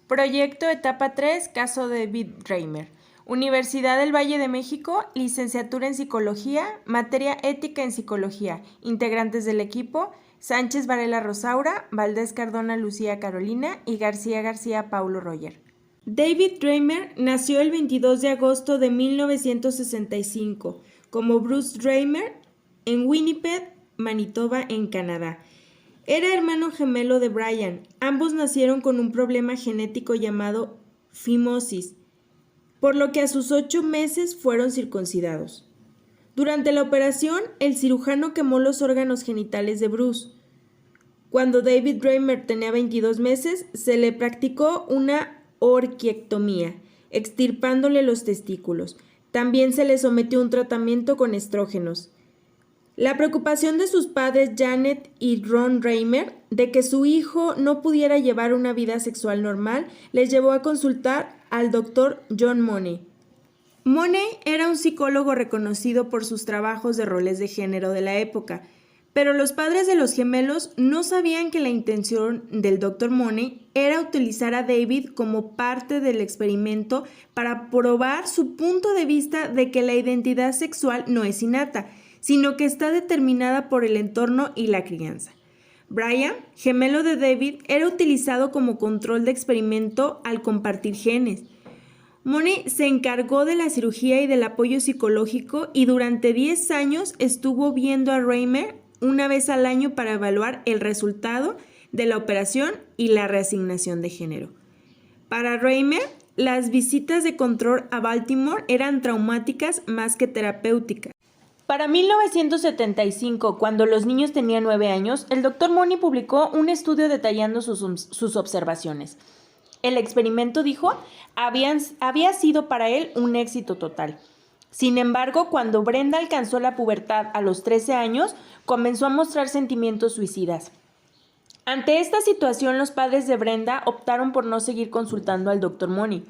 Proyecto Etapa 3, caso de David Reimer. Universidad del Valle de México, licenciatura en Psicología, materia Ética en Psicología. Integrantes del equipo: Sánchez Varela Rosaura, Valdés Cardona Lucía Carolina y García García Paulo Roger. David Reimer nació el 22 de agosto de 1965 como Bruce Reimer en Winnipeg, Manitoba, en Canadá. Era hermano gemelo de Brian. Ambos nacieron con un problema genético llamado fimosis, por lo que a sus 8 meses fueron circuncidados. Durante la operación, el cirujano quemó los órganos genitales de Bruce. Cuando David Reimer tenía 22 meses, se le practicó una orquiectomía, extirpándole los testículos. También se le sometió a un tratamiento con estrógenos. La preocupación de sus padres Janet y Ron Reimer de que su hijo no pudiera llevar una vida sexual normal les llevó a consultar al Dr. John Money. Money era un psicólogo reconocido por sus trabajos de roles de género de la época, pero los padres de los gemelos no sabían que la intención del Dr. Money era utilizar a David como parte del experimento para probar su punto de vista de que la identidad sexual no es innata, sino que está determinada por el entorno y la crianza. Brian, gemelo de David, era utilizado como control de experimento al compartir genes. Money se encargó de la cirugía y del apoyo psicológico y durante 10 años estuvo viendo a Reimer una vez al año para evaluar el resultado de la operación y la reasignación de género. Para Reimer, las visitas de control a Baltimore eran traumáticas más que terapéuticas. Para 1975, cuando los niños tenían 9 años, el Dr. Money publicó un estudio detallando sus observaciones. El experimento, dijo, había sido para él un éxito total. Sin embargo, cuando Brenda alcanzó la pubertad a los 13 años, comenzó a mostrar sentimientos suicidas. Ante esta situación, los padres de Brenda optaron por no seguir consultando al Dr. Money.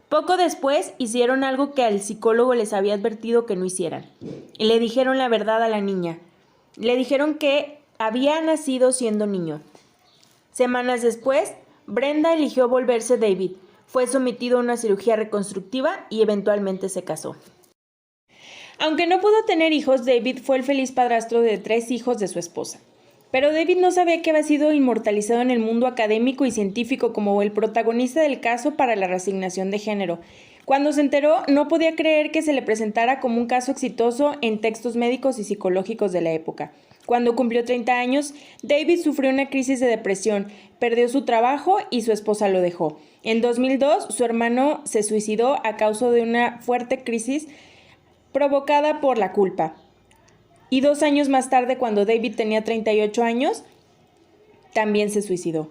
Poco después hicieron algo que al psicólogo les había advertido que no hicieran. Y le dijeron la verdad a la niña. Le dijeron que había nacido siendo niño. Semanas después, Brenda eligió volverse David. Fue sometido a una cirugía reconstructiva y eventualmente se casó. Aunque no pudo tener hijos, David fue el feliz padrastro de 3 hijos de su esposa. Pero David no sabía que había sido inmortalizado en el mundo académico y científico como el protagonista del caso para la reasignación de género. Cuando se enteró, no podía creer que se le presentara como un caso exitoso en textos médicos y psicológicos de la época. Cuando cumplió 30 años, David sufrió una crisis de depresión, perdió su trabajo y su esposa lo dejó. En 2002, su hermano se suicidó a causa de una fuerte crisis provocada por la culpa. Y 2 años más tarde, cuando David tenía 38 años, también se suicidó.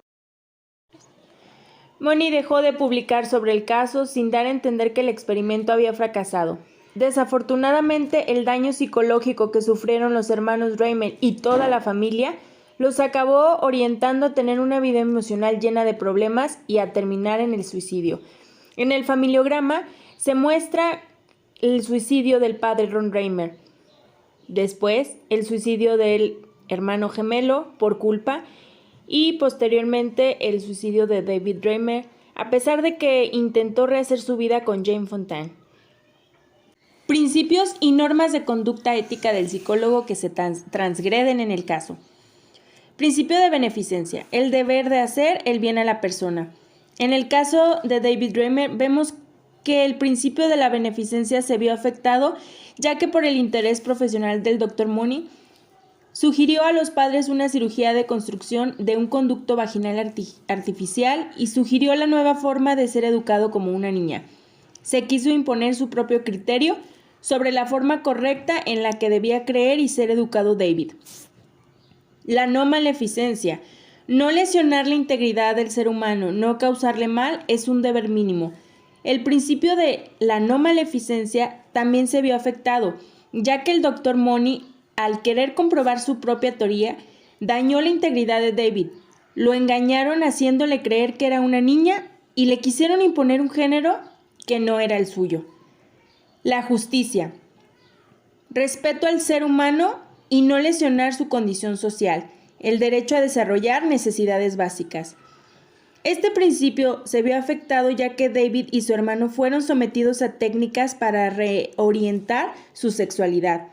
Money dejó de publicar sobre el caso sin dar a entender que el experimento había fracasado. Desafortunadamente, el daño psicológico que sufrieron los hermanos Reimer y toda la familia los acabó orientando a tener una vida emocional llena de problemas y a terminar en el suicidio. En el familiograma se muestra el suicidio del padre Ron Reimer. Después, el suicidio del hermano gemelo por culpa y posteriormente el suicidio de David Reimer, a pesar de que intentó rehacer su vida con Jane Fontaine. Principios y normas de conducta ética del psicólogo que se transgreden en el caso. Principio de beneficencia, el deber de hacer el bien a la persona. En el caso de David Reimer vemos que el principio de la beneficencia se vio afectado, ya que por el interés profesional del Dr. Money, sugirió a los padres una cirugía de construcción de un conducto vaginal artificial y sugirió la nueva forma de ser educado como una niña. Se quiso imponer su propio criterio sobre la forma correcta en la que debía creer y ser educado David. La no maleficencia, no lesionar la integridad del ser humano, no causarle mal, es un deber mínimo. El principio de la no maleficencia también se vio afectado, ya que el Dr. Money, al querer comprobar su propia teoría, dañó la integridad de David. Lo engañaron haciéndole creer que era una niña y le quisieron imponer un género que no era el suyo. La justicia. Respeto al ser humano y no lesionar su condición social. El derecho a desarrollar necesidades básicas. Este principio se vio afectado ya que David y su hermano fueron sometidos a técnicas para reorientar su sexualidad,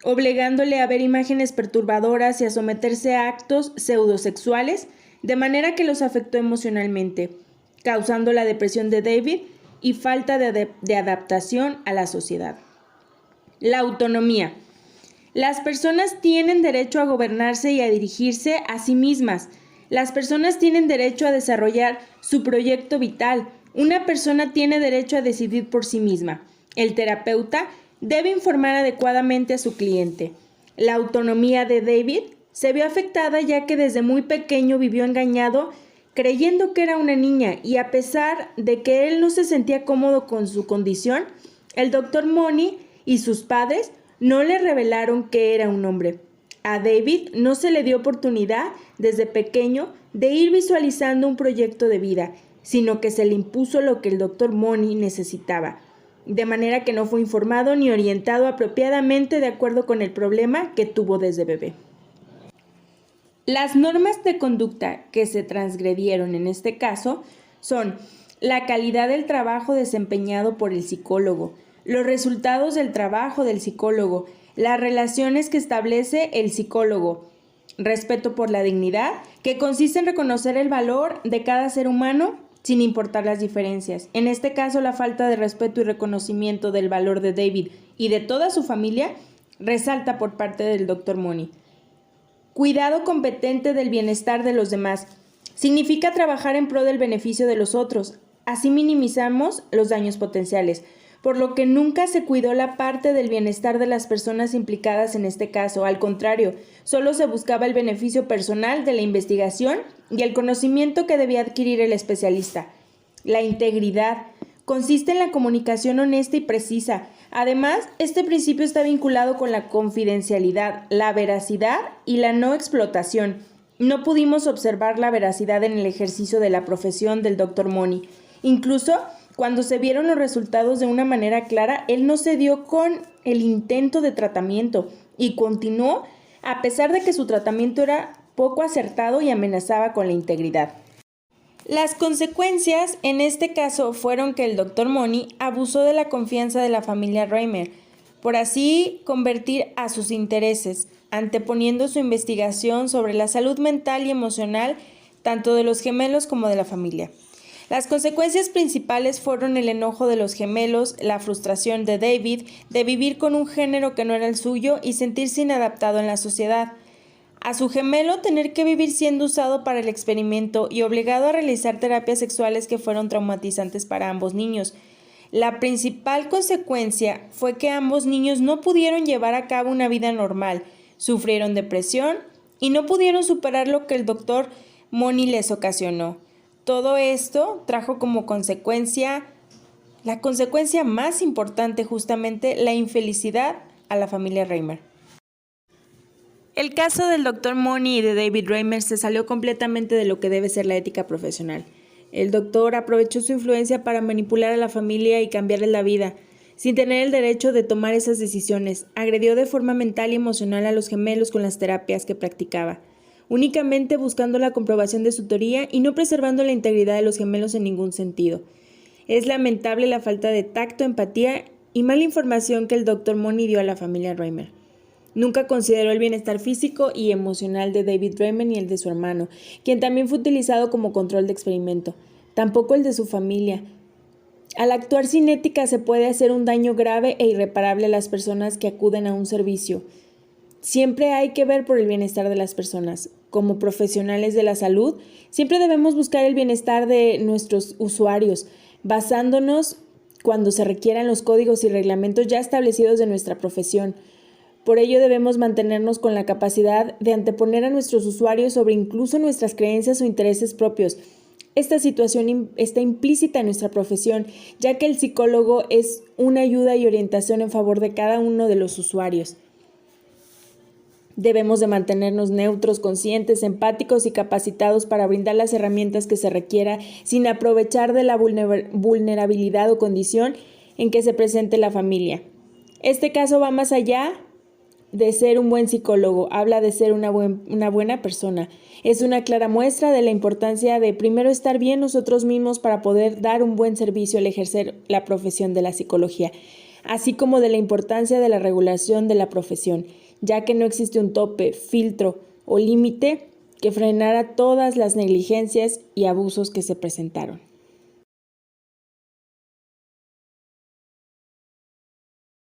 obligándole a ver imágenes perturbadoras y a someterse a actos pseudosexuales, de manera que los afectó emocionalmente, causando la depresión de David y falta de adaptación a la sociedad. La autonomía. Las personas tienen derecho a gobernarse y a dirigirse a sí mismas. Las personas tienen derecho a desarrollar su proyecto vital. Una persona tiene derecho a decidir por sí misma. El terapeuta debe informar adecuadamente a su cliente. La autonomía de David se vio afectada ya que desde muy pequeño vivió engañado creyendo que era una niña, y a pesar de que él no se sentía cómodo con su condición, el Dr. Money y sus padres no le revelaron que era un hombre. A David no se le dio oportunidad desde pequeño de ir visualizando un proyecto de vida, sino que se le impuso lo que el Dr. Money necesitaba, de manera que no fue informado ni orientado apropiadamente de acuerdo con el problema que tuvo desde bebé. Las normas de conducta que se transgredieron en este caso son la calidad del trabajo desempeñado por el psicólogo, los resultados del trabajo del psicólogo, las relaciones que establece el psicólogo, respeto por la dignidad, que consiste en reconocer el valor de cada ser humano sin importar las diferencias. En este caso, la falta de respeto y reconocimiento del valor de David y de toda su familia resalta por parte del Dr. Money. Cuidado competente del bienestar de los demás. Significa trabajar en pro del beneficio de los otros. Así minimizamos los daños potenciales, por lo que nunca se cuidó la parte del bienestar de las personas implicadas en este caso. Al contrario, solo se buscaba el beneficio personal de la investigación y el conocimiento que debía adquirir el especialista. La integridad consiste en la comunicación honesta y precisa. Además, este principio está vinculado con la confidencialidad, la veracidad y la no explotación. No pudimos observar la veracidad en el ejercicio de la profesión del Dr. Money. Incluso cuando se vieron los resultados de una manera clara, él no cedió con el intento de tratamiento y continuó a pesar de que su tratamiento era poco acertado y amenazaba con la integridad. Las consecuencias en este caso fueron que el Dr. Money abusó de la confianza de la familia Reimer, por así convertir a sus intereses, anteponiendo su investigación sobre la salud mental y emocional tanto de los gemelos como de la familia. Las consecuencias principales fueron el enojo de los gemelos, la frustración de David de vivir con un género que no era el suyo y sentirse inadaptado en la sociedad. A su gemelo tener que vivir siendo usado para el experimento y obligado a realizar terapias sexuales que fueron traumatizantes para ambos niños. La principal consecuencia fue que ambos niños no pudieron llevar a cabo una vida normal, sufrieron depresión y no pudieron superar lo que el Dr. Money les ocasionó. Todo esto trajo como consecuencia, la consecuencia más importante justamente, la infelicidad a la familia Reimer. El caso del Dr. Money y de David Reimer se salió completamente de lo que debe ser la ética profesional. El doctor aprovechó su influencia para manipular a la familia y cambiarle la vida, sin tener el derecho de tomar esas decisiones. Agredió de forma mental y emocional a los gemelos con las terapias que practicaba, únicamente buscando la comprobación de su teoría y no preservando la integridad de los gemelos en ningún sentido. Es lamentable la falta de tacto, empatía y mala información que el Dr. Money dio a la familia Reimer. Nunca consideró el bienestar físico y emocional de David Reimer ni el de su hermano, quien también fue utilizado como control de experimento. Tampoco el de su familia. Al actuar sin ética se puede hacer un daño grave e irreparable a las personas que acuden a un servicio. Siempre hay que ver por el bienestar de las personas. Como profesionales de la salud, siempre debemos buscar el bienestar de nuestros usuarios, basándonos cuando se requieran los códigos y reglamentos ya establecidos de nuestra profesión. Por ello debemos mantenernos con la capacidad de anteponer a nuestros usuarios sobre incluso nuestras creencias o intereses propios. Esta situación está implícita en nuestra profesión, ya que el psicólogo es una ayuda y orientación en favor de cada uno de los usuarios. Debemos de mantenernos neutros, conscientes, empáticos y capacitados para brindar las herramientas que se requiera sin aprovechar de la vulnerabilidad o condición en que se presente la familia. Este caso va más allá de ser un buen psicólogo, habla de ser una buena persona. Es una clara muestra de la importancia de primero estar bien nosotros mismos para poder dar un buen servicio al ejercer la profesión de la psicología, así como de la importancia de la regulación de la profesión, ya que no existe un tope, filtro o límite que frenara todas las negligencias y abusos que se presentaron.